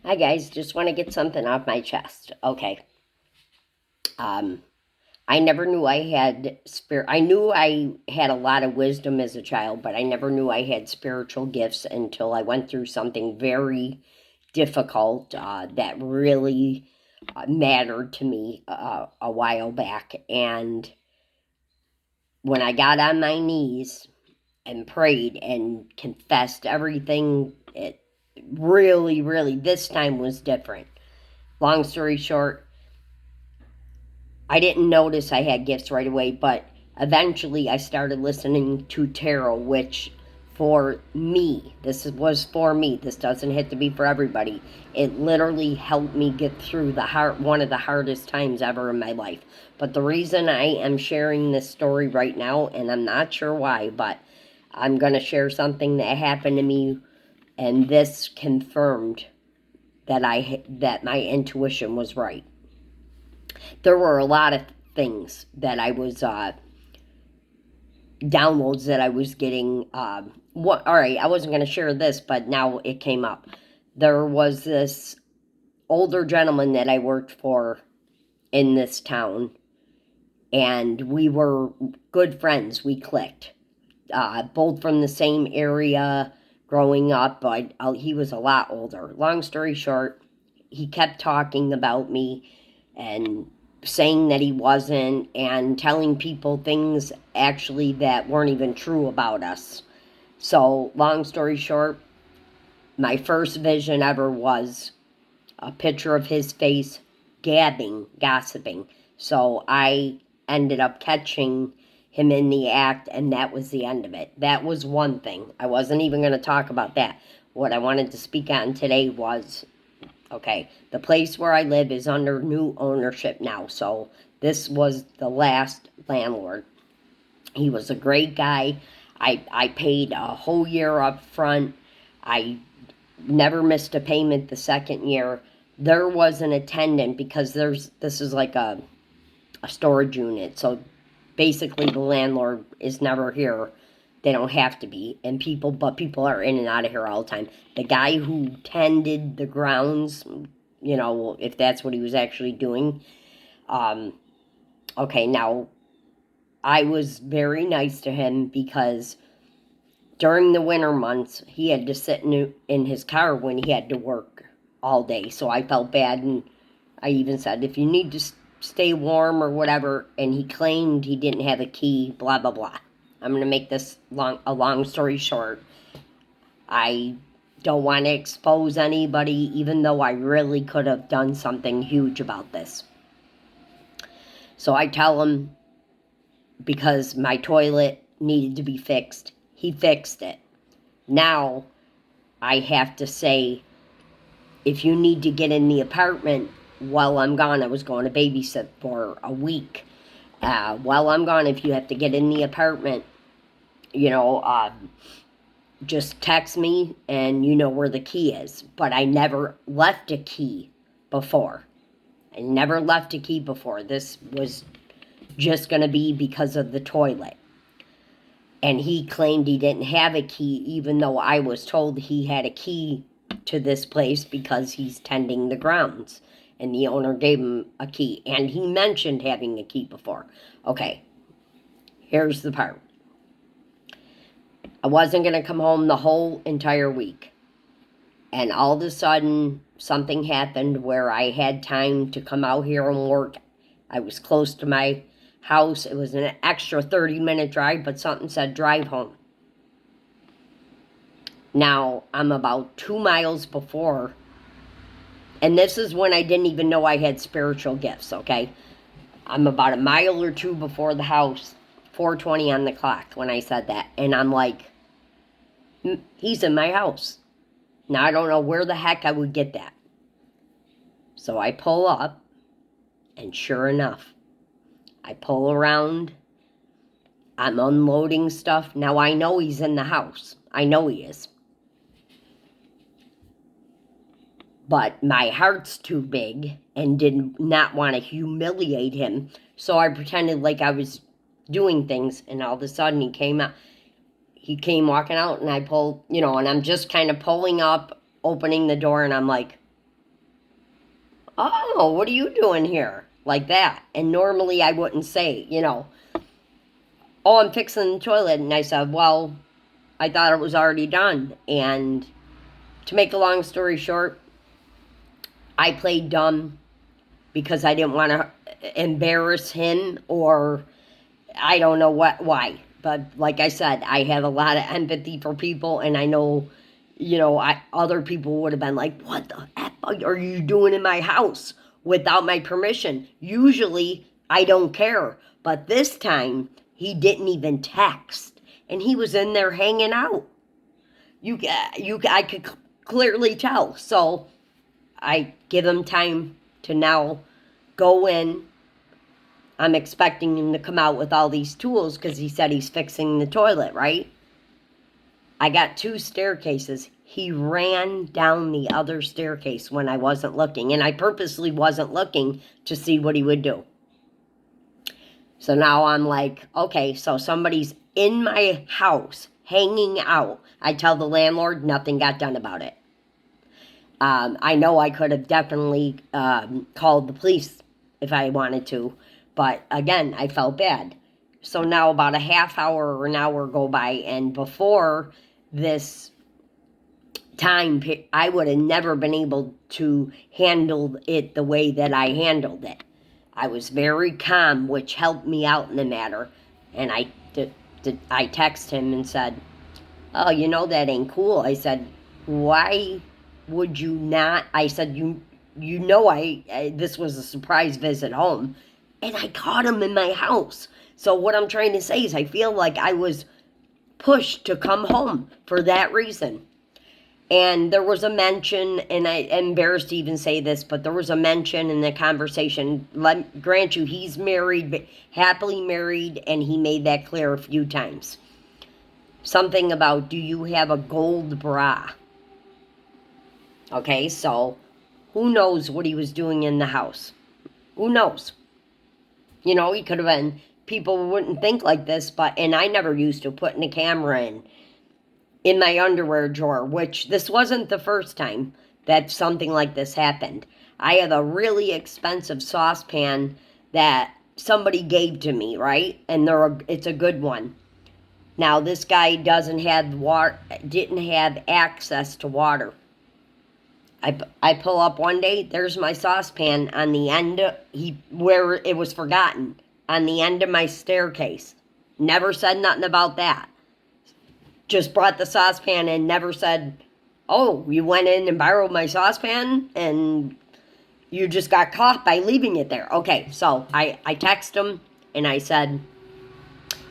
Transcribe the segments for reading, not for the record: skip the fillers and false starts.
Hi guys, just want to get something off my chest. Okay. Um I never knew I had spirit. I knew I had a lot of wisdom as a child, but I never knew I had spiritual gifts until I went through something very difficult that really mattered to me a while back. And when I got on my knees and prayed and confessed everything, it really, this time was different. Long story short, I didn't notice I had gifts right away, but eventually I started listening to tarot, which for me, was for me. This doesn't have to be for everybody. It literally helped me get through one of the hardest times ever in my life. But the reason I am sharing this story right now, and I'm not sure why, but I'm going to share something that happened to me, and this confirmed that my intuition was right. There were a lot of things that I was downloads that I was getting. All right, I wasn't going to share this, but now it came up. There was this older gentleman that I worked for in this town, and we were good friends. We clicked, both from the same area growing up, but he was a lot older. Long story short, he kept talking about me and saying that he wasn't, and telling people things actually that weren't even true about us. So, long story short, my first vision ever was a picture of his face gabbing, gossiping. So I ended up catching him in the act, and that was the end of it. That was one thing. I wasn't even going to talk about that. What I wanted to speak on today was, okay, the place where I live is under new ownership now. So this was the last landlord. He was a great guy. I paid a whole year up front. I never missed a payment the second year. There was an attendant, because this is like a storage unit. So basically the landlord is never here. They don't have to be. But people are in and out of here all the time. The guy who tended the grounds, if that's what he was actually doing. Okay, now I was very nice to him because during the winter months, he had to sit in his car when he had to work all day. So I felt bad, and I even said, if you need to stay warm or whatever, and he claimed he didn't have a key, blah, blah, blah. I'm going to make this a long story short. I don't want to expose anybody, even though I really could have done something huge about this. So I tell him, because my toilet needed to be fixed, he fixed it. Now I have to say, if you need to get in the apartment while I'm gone, I was going to babysit for a week. While I'm gone, if you have to get in the apartment, you know, uh, just text me and you know where the key is. But I never left a key before. I never left a key before. This was just going to be because of the toilet. And he claimed he didn't have a key, even though I was told he had a key to this place because he's tending the grounds. And the owner gave him a key. And he mentioned having a key before. Okay, here's the part. I wasn't going to come home the whole entire week. And all of a sudden, something happened where I had time to come out here and work. I was close to my house. It was an extra 30-minute drive, but something said drive home. Now, I'm about 2 miles before, and this is when I didn't even know I had spiritual gifts, okay? I'm about a mile or two before the house, 4:20 on the clock when I said that, and I'm like, he's in my house. Now, I don't know where the heck I would get that. So I pull up, and sure enough, I pull around, I'm unloading stuff. Now, I know he's in the house. I know he is. But my heart's too big and did not want to humiliate him. So I pretended like I was doing things, and all of a sudden he came out. He came walking out, and I pulled, and I'm just kind of pulling up, opening the door, and I'm like, Oh, what are you doing here? Like that. And normally I wouldn't say, oh, I'm fixing the toilet. And I said, well, I thought it was already done. And to make a long story short, I played dumb because I didn't want to embarrass him, or I don't know why. But like I said, I have a lot of empathy for people, and I know, other people would have been like, "What the F are you doing in my house without my permission?" Usually, I don't care, but this time he didn't even text, and he was in there hanging out. I could clearly tell. So I give him time to now go in. I'm expecting him to come out with all these tools because he said he's fixing the toilet, right? I got 2 staircases. He ran down the other staircase when I wasn't looking, and I purposely wasn't looking to see what he would do. So now I'm like, okay, so somebody's in my house hanging out. I tell the landlord, nothing got done about it. I know I could have definitely called the police if I wanted to, but again, I felt bad. So now about a half hour or an hour go by, and before this time, I would have never been able to handle it the way that I handled it. I was very calm, which helped me out in the matter, and I texted him and said, oh, that ain't cool. I said, why would you not? I said, this was a surprise visit home, and I caught him in my house. So what I'm trying to say is I feel like I was pushed to come home for that reason. And there was a mention, and I'm embarrassed to even say this, but there was a mention in the conversation. Grant you, he's married, happily married, and he made that clear a few times. Something about, do you have a gold bra? Okay, so who knows what he was doing in the house? Who knows? He could have been, people wouldn't think like this, and I never used to putting a camera in my underwear drawer, which this wasn't the first time that something like this happened. I have a really expensive saucepan that somebody gave to me, right? And it's a good one. Now, this guy didn't have access to water. I pull up one day, there's my saucepan on the end, where it was forgotten, on the end of my staircase. Never said nothing about that. Just brought the saucepan and never said, oh, you went in and borrowed my saucepan and you just got caught by leaving it there. Okay, so I texted him and I said,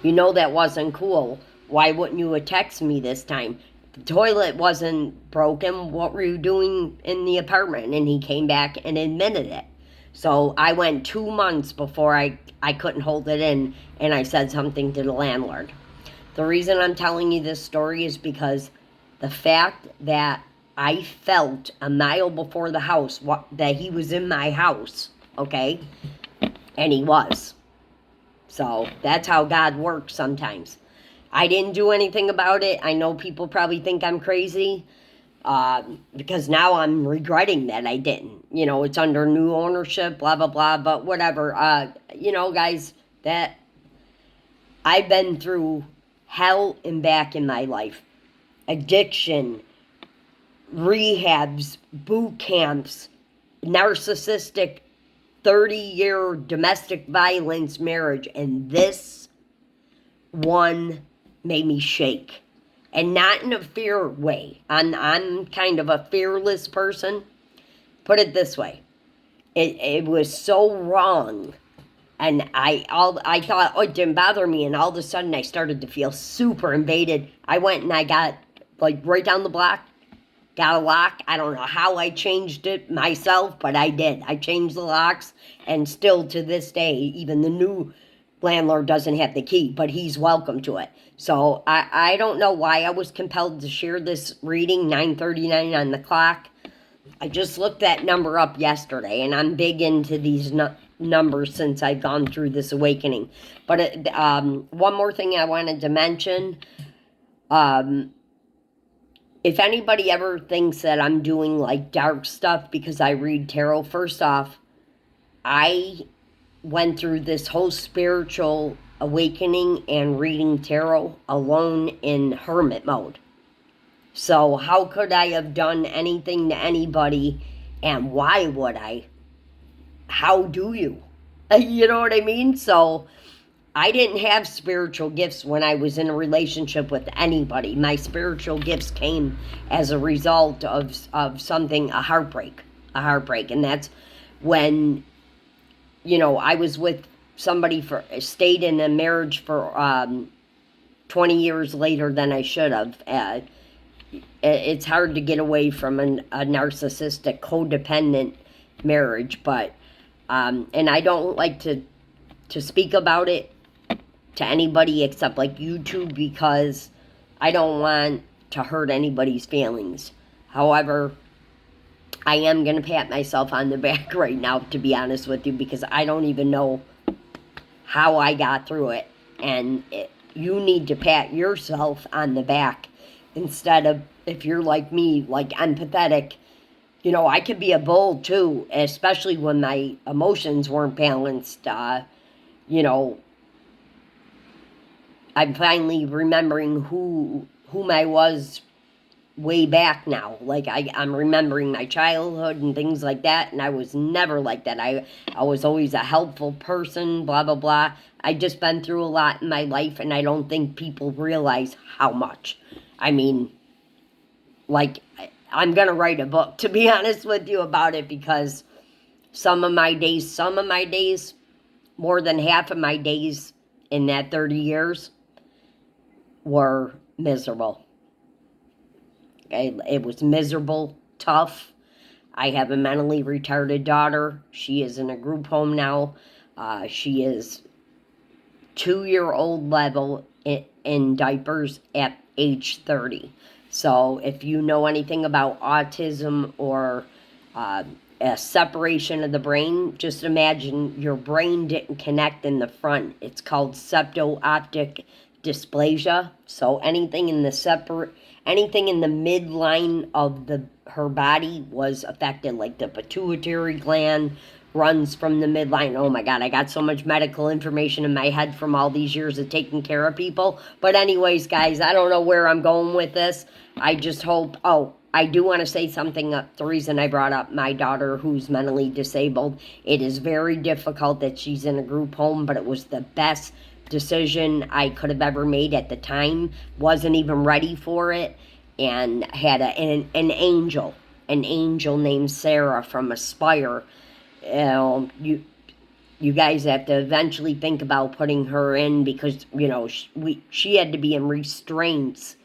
that wasn't cool. Why wouldn't you have texted me this time? The toilet wasn't broken. What were you doing in the apartment? And he came back and admitted it. So I went 2 months before I couldn't hold it in, and I said something to the landlord. The reason I'm telling you this story is because the fact that I felt a mile before the house that he was in my house, okay? And he was. So that's how God works sometimes. I didn't do anything about it. I know people probably think I'm crazy because now I'm regretting that I didn't. It's under new ownership, blah, blah, blah, but whatever. Guys, that I've been through hell and back in my life. Addiction, rehabs, boot camps, narcissistic 30-year domestic violence marriage, and this one made me shake. And not in a fear way. I'm kind of a fearless person. Put it this way. It was so wrong. And I thought, oh, it didn't bother me. And all of a sudden I started to feel super invaded. I went and I got, right down the block, got a lock. I don't know how I changed it myself, but I did. I changed the locks. And still to this day, even the new landlord doesn't have the key, but he's welcome to it. So I don't know why I was compelled to share this reading, 9:39 on the clock. I just looked that number up yesterday, and I'm big into these numbers since I've gone through this awakening. But one more thing I wanted to mention. if anybody ever thinks that I'm doing like dark stuff because I read tarot, first off, I went through this whole spiritual awakening and reading tarot alone in hermit mode. So how could I have done anything to anybody, and why would I? How do you? You know what I mean? So I didn't have spiritual gifts when I was in a relationship with anybody. My spiritual gifts came as a result of something, a heartbreak. And that's when, I was with somebody stayed in a marriage for 20 years later than I should have. It's hard to get away from a narcissistic, codependent marriage, but, and I don't like to speak about it to anybody except like YouTube, because I don't want to hurt anybody's feelings. However, I am going to pat myself on the back right now, to be honest with you, because I don't even know how I got through it. And you need to pat yourself on the back instead of, if you're like me, like empathetic. I could be a bull too, especially when my emotions weren't balanced. I'm finally remembering whom I was way back now. Like, I'm remembering my childhood and things like that, and I was never like that. I was always a helpful person, blah, blah, blah. I just been through a lot in my life, and I don't think people realize how much. I mean, like, I'm going to write a book, to be honest with you, about it, because some of my days, more than half of my days in that 30 years were miserable. It was miserable, tough. I have a mentally retarded daughter. She is in a group home now. She is 2-year-old level in diapers at age 30. So if you know anything about autism or a separation of the brain, just imagine your brain didn't connect in the front. It's called septo-optic dysplasia. So anything in the midline of her body was affected, like the pituitary gland runs from the midline. Oh my God, I got so much medical information in my head from all these years of taking care of people. But anyways, guys, I don't know where I'm going with this. I just hope, I do want to say something, the reason I brought up my daughter who's mentally disabled. It is very difficult that she's in a group home, but it was the best decision I could have ever made at the time. Wasn't even ready for it, and had an angel named Sarah from Aspire. You guys have to eventually think about putting her in, because she had to be in restraints.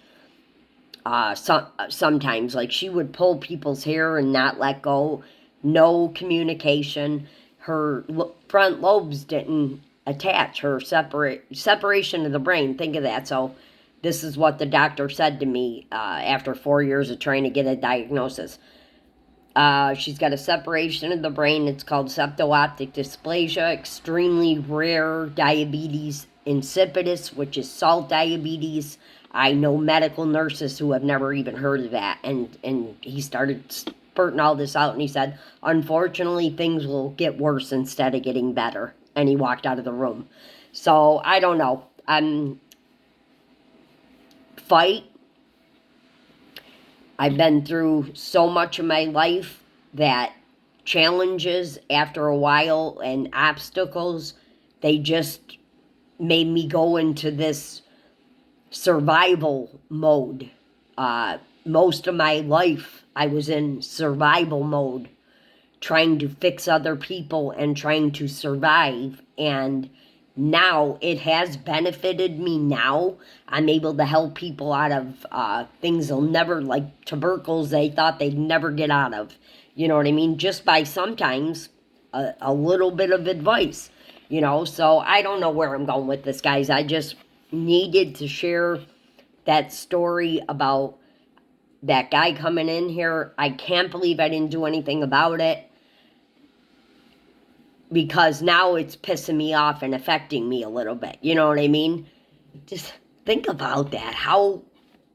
Sometimes, like, she would pull people's hair and not let go. No communication. Her front lobes didn't attach. Her separation of the brain. Think of that. So this is what the doctor said to me after 4 years of trying to get a diagnosis. She's got a separation of the brain. It's called septo-optic dysplasia. Extremely rare diabetes insipidus, which is salt diabetes. I know medical nurses who have never even heard of that. And he started spurting all this out, and he said, unfortunately, things will get worse instead of getting better. And he walked out of the room. So, I don't know. Fight. I've been through so much of my life that challenges, after a while, and obstacles, they just made me go into this survival mode. Most of my life, I was in survival mode, trying to fix other people and trying to survive. And now it has benefited me. Now I'm able to help people out of things they'll never, like tuberculosis, they thought they'd never get out of. You know what I mean? Just by sometimes a little bit of advice. So I don't know where I'm going with this, guys. I just needed to share that story about that guy coming in here. I can't believe I didn't do anything about it, because now it's pissing me off and affecting me a little bit. You know what I mean? Just think about that. How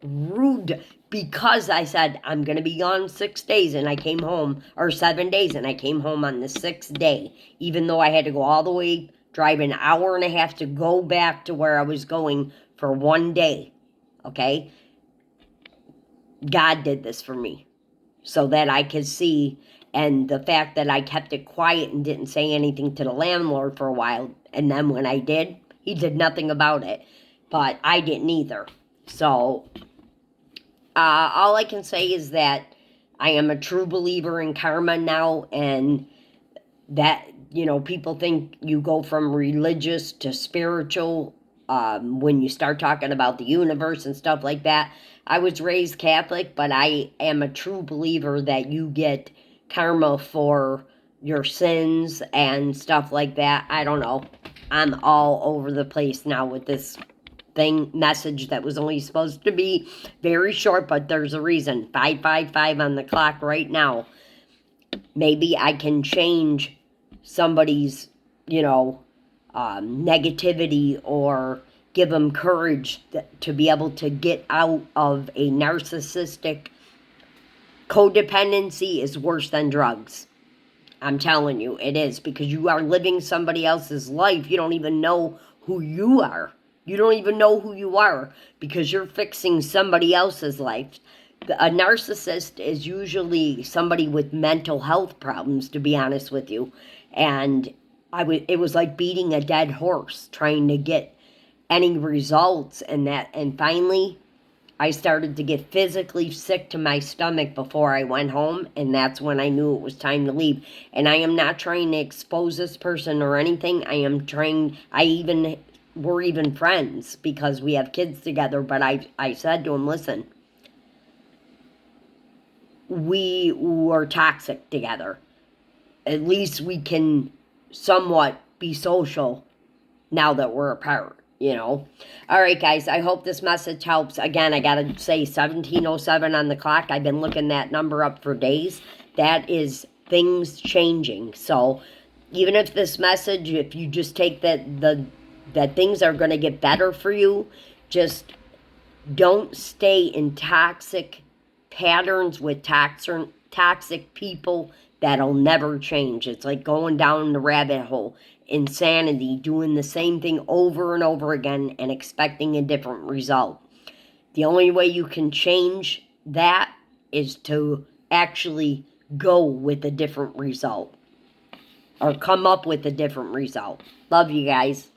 rude. because I said I'm going to be gone 6 days and I came home, or 7 days, and I came home on the 6th day, even though I had to go all the way, drive an hour and a half to go back to where I was going for 1 day. Okay? God did this for me so that I could see, and the fact that I kept it quiet and didn't say anything to the landlord for a while, and then when I did, he did nothing about it, but I didn't either. So all I can say is that I am a true believer in karma now, and that, people think you go from religious to spiritual when you start talking about the universe and stuff like that. I was raised Catholic, but I am a true believer that you get karma for your sins and stuff like that. I don't know. I'm all over the place now with this message that was only supposed to be very short, but there's a reason. 555 on the clock right now. Maybe I can change somebody's, negativity, or give them courage to be able to get out of a narcissistic codependency. Is worse than drugs. I'm telling you, it is, because you are living somebody else's life. You don't even know who you are. You don't even know who you are because you're fixing somebody else's life. A narcissist is usually somebody with mental health problems, to be honest with you. And it was like beating a dead horse, trying to get any results, and finally I started to get physically sick to my stomach before I went home, and that's when I knew it was time to leave. And I am not trying to expose this person or anything. We're even friends because we have kids together, but I said to him, listen, we were toxic together. At least we can somewhat be social now that we're apart. All right, guys, I hope this message helps. Again, I gotta say 1707 on the clock. I've been looking that number up for days. That is things changing. So even if this message, if you just take that things are going to get better for you, just don't stay in toxic patterns with toxic people that'll never change. It's like going down the rabbit hole. Insanity, doing the same thing over and over again and expecting a different result. The only way you can change that is to actually go with a different result, or come up with a different result. Love you guys.